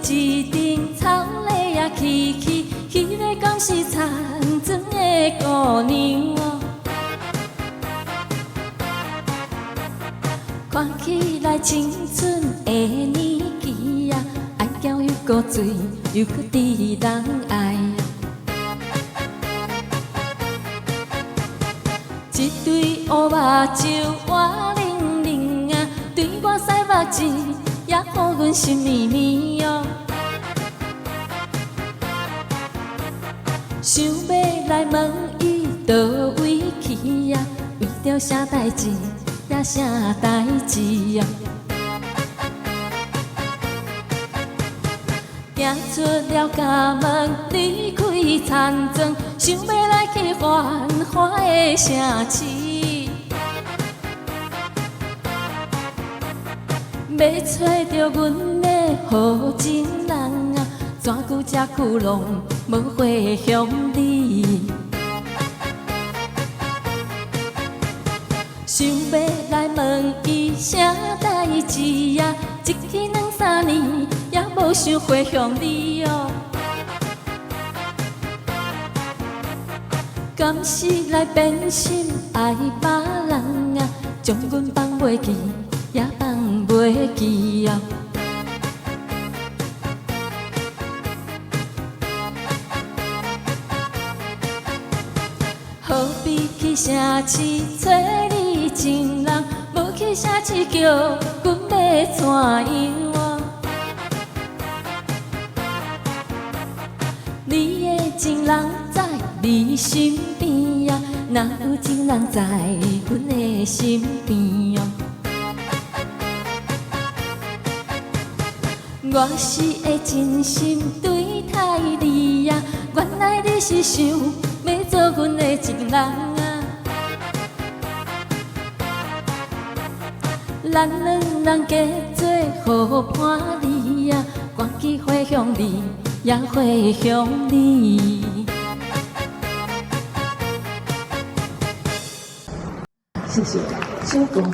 一阵草泥也起起，迄个敢是残存的姑娘哦。看起来青春的年纪啊，爱娇又搁水，又搁知人爱。一对乌目睭活灵灵啊，对我屎目睭也予阮心绵绵哦。想要来问伊倒位去啊，为着啥代志也啥代志啊？行出了家门，离开残庄，想要来去繁华的城市。要找着阮的好情人啊，怎久这久拢无回乡里？想要来问伊啥代志啊？一去两三年也无想回乡里哦。敢是来变心爱别人啊？将阮放袂记，也放袂记啊！何必去城市找你情人？无去城市叫阮要怎样啊？你的情人在你身边啊，哪有情人在阮的身边哦？我是会真心对待你啊，原来你是想要做阮的情人啊。咱两人结做好伴侣啊，赶去回乡里，也回乡里。谢谢，收工。